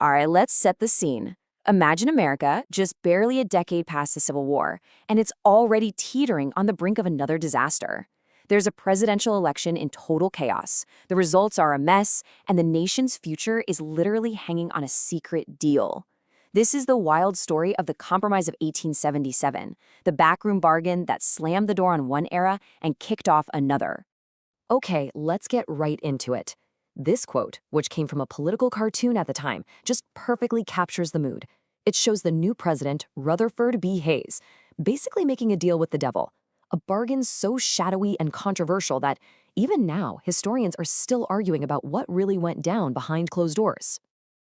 All right, let's set the scene. Imagine America, just barely a decade past the Civil War, and it's already teetering on the brink of another disaster. There's a presidential election in total chaos. The results are a mess, and the nation's future is literally hanging on a secret deal. This is the wild story of the Compromise of 1877, the backroom bargain that slammed the door on one era and kicked off another. Okay, let's get right into it. This quote, which came from a political cartoon at the time, just perfectly captures the mood. It shows the new president, Rutherford B. Hayes, basically making a deal with the devil. A bargain so shadowy and controversial that even now, historians are still arguing about what really went down behind closed doors.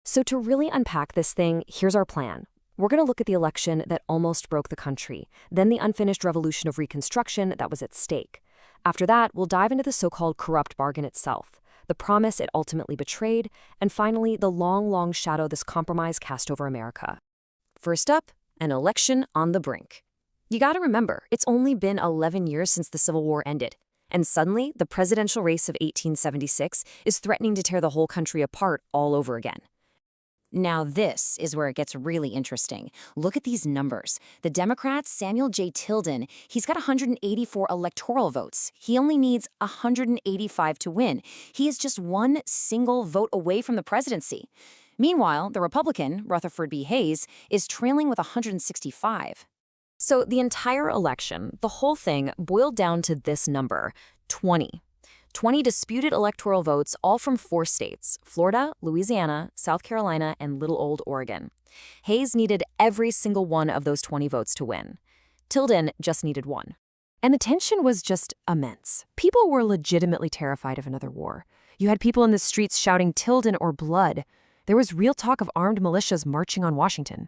So to really unpack this thing, here's our plan. We're going to look at the election that almost broke the country, then the unfinished revolution of Reconstruction that was at stake. After that, we'll dive into the so-called corrupt bargain itself, the promise it ultimately betrayed, and finally, the long shadow this compromise cast over America. First up, an election on the brink. You gotta remember, it's only been 11 years since the Civil War ended, and suddenly, the presidential race of 1876 is threatening to tear the whole country apart all over again. Now this is where it gets really interesting. Look at these numbers. The Democrat's Samuel J. Tilden, he's got 184 electoral votes. He only needs 185 to win. He is just one single vote away from the presidency. Meanwhile, the Republican, Rutherford B. Hayes, is trailing with 165. So the entire election, the whole thing, boiled down to this number, 20. 20 disputed electoral votes, all from 4 states, Florida, Louisiana, South Carolina, and little old Oregon. Hayes needed every single one of those 20 votes to win. Tilden just needed 1. And the tension was just immense. People were legitimately terrified of another war. You had people in the streets shouting Tilden or blood. There was real talk of armed militias marching on Washington.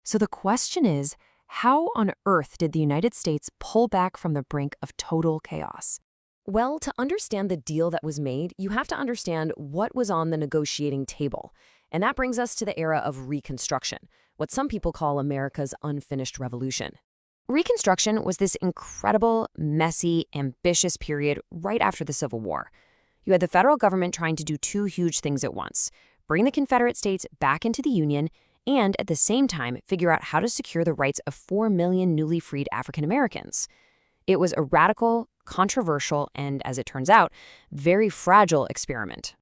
So the question is, how on earth did the United States pull back from the brink of total chaos? Well, to understand the deal that was made, you have to understand what was on the negotiating table. And that brings us to the era of Reconstruction, what some people call America's unfinished revolution. Reconstruction was this incredible, messy, ambitious period right after the Civil War. You had the federal government trying to do 2 huge things at once: bring the Confederate States back into the Union, and at the same time, figure out how to secure the rights of 4 million newly freed African Americans. It was a radical, controversial, and, as it turns out, very fragile experiment.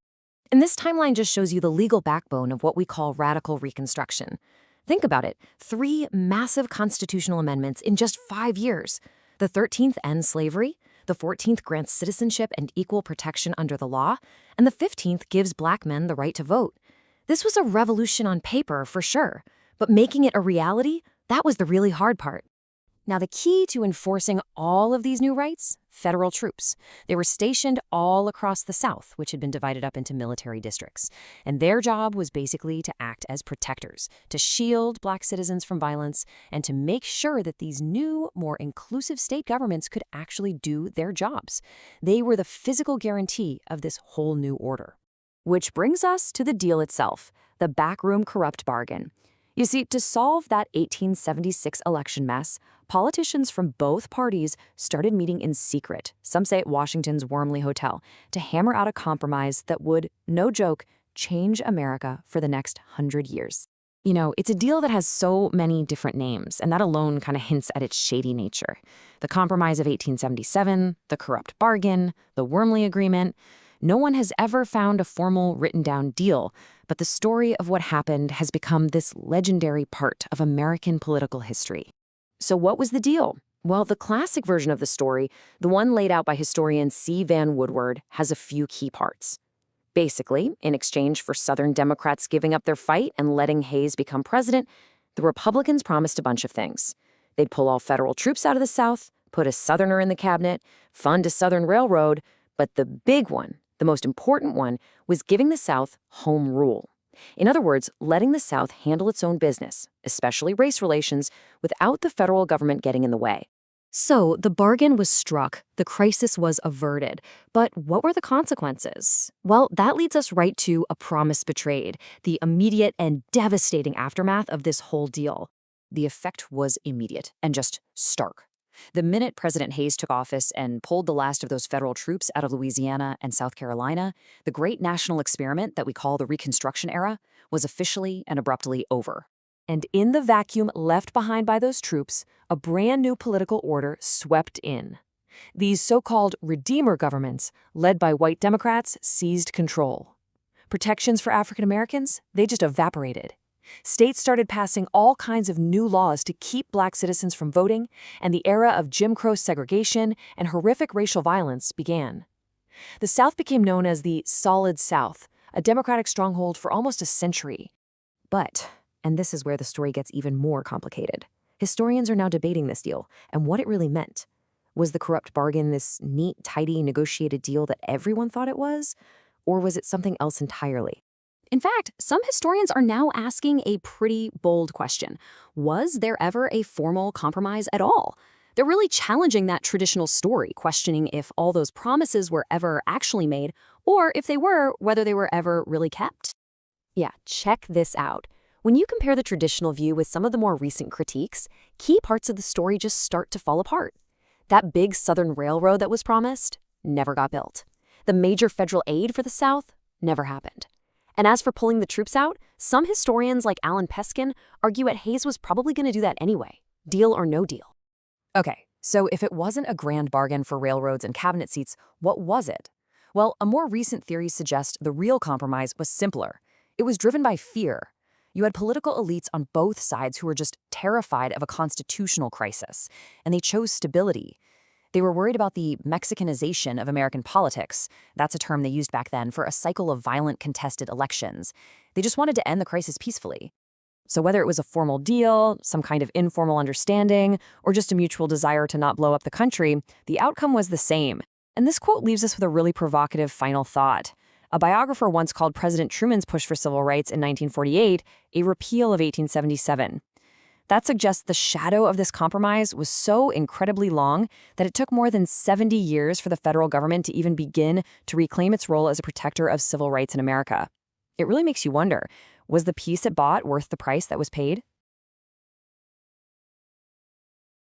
And this timeline just shows you the legal backbone of what we call radical Reconstruction. Think about it, 3 massive constitutional amendments in just 5 years. The 13th ends slavery, the 14th grants citizenship and equal protection under the law, and the 15th gives Black men the right to vote. This was a revolution on paper, for sure, but making it a reality, that was the really hard part. Now, the key to enforcing all of these new rights? Federal troops. They were stationed all across the South, which had been divided up into military districts. And their job was basically to act as protectors, to shield Black citizens from violence, and to make sure that these new, more inclusive state governments could actually do their jobs. They were the physical guarantee of this whole new order. Which brings us to the deal itself, the backroom corrupt bargain. You see, to solve that 1876 election mess, politicians from both parties started meeting in secret, some say at Washington's Wormley Hotel, to hammer out a compromise that would, no joke, change America for the next 100 years. You know, it's a deal that has so many different names, and that alone kind of hints at its shady nature. The Compromise of 1877, the Corrupt Bargain, the Wormley Agreement. No one has ever found a formal written-down deal, but the story of what happened has become this legendary part of American political history. So what was the deal? Well, the classic version of the story, the one laid out by historian C. Van Woodward, has a few key parts. Basically, in exchange for Southern Democrats giving up their fight and letting Hayes become president, the Republicans promised a bunch of things. They'd pull all federal troops out of the South, put a Southerner in the cabinet, fund a Southern railroad, but the big one, the most important one, was giving the South home rule. In other words, letting the South handle its own business, especially race relations, without the federal government getting in the way. So the bargain was struck, the crisis was averted. But what were the consequences? Well, that leads us right to a promise betrayed, the immediate and devastating aftermath of this whole deal. The effect was immediate and just stark. The minute President Hayes took office and pulled the last of those federal troops out of Louisiana and South Carolina, the great national experiment that we call the Reconstruction era was officially and abruptly over. And in the vacuum left behind by those troops, a brand new political order swept in. These so-called Redeemer governments, led by white Democrats, seized control. Protections for African Americans, they just evaporated. States started passing all kinds of new laws to keep black citizens from voting, and the era of Jim Crow segregation and horrific racial violence began. The South became known as the Solid South, a Democratic stronghold for almost a century. But, and this is where the story gets even more complicated, historians are now debating this deal and what it really meant. Was the corrupt bargain this neat, tidy, negotiated deal that everyone thought it was? Or was it something else entirely? In fact, some historians are now asking a pretty bold question. Was there ever a formal compromise at all? They're really challenging that traditional story, questioning if all those promises were ever actually made, or if they were, whether they were ever really kept. Yeah, check this out. When you compare the traditional view with some of the more recent critiques, key parts of the story just start to fall apart. That big Southern railroad that was promised never got built. The major federal aid for the South never happened. And as for pulling the troops out, some historians like Alan Peskin argue that Hayes was probably going to do that anyway, deal or no deal. Okay, so if it wasn't a grand bargain for railroads and cabinet seats, what was it? Well, a more recent theory suggests the real compromise was simpler. It was driven by fear. You had political elites on both sides who were just terrified of a constitutional crisis, and they chose stability. They were worried about the Mexicanization of American politics. That's a term they used back then for a cycle of violent contested elections. They just wanted to end the crisis peacefully. So whether it was a formal deal, some kind of informal understanding, or just a mutual desire to not blow up the country, the outcome was the same. And this quote leaves us with a really provocative final thought. A biographer once called President Truman's push for civil rights in 1948 a repeal of 1877. That suggests the shadow of this compromise was so incredibly long that it took more than 70 years for the federal government to even begin to reclaim its role as a protector of civil rights in America. It really makes you wonder, was the peace it bought worth the price that was paid?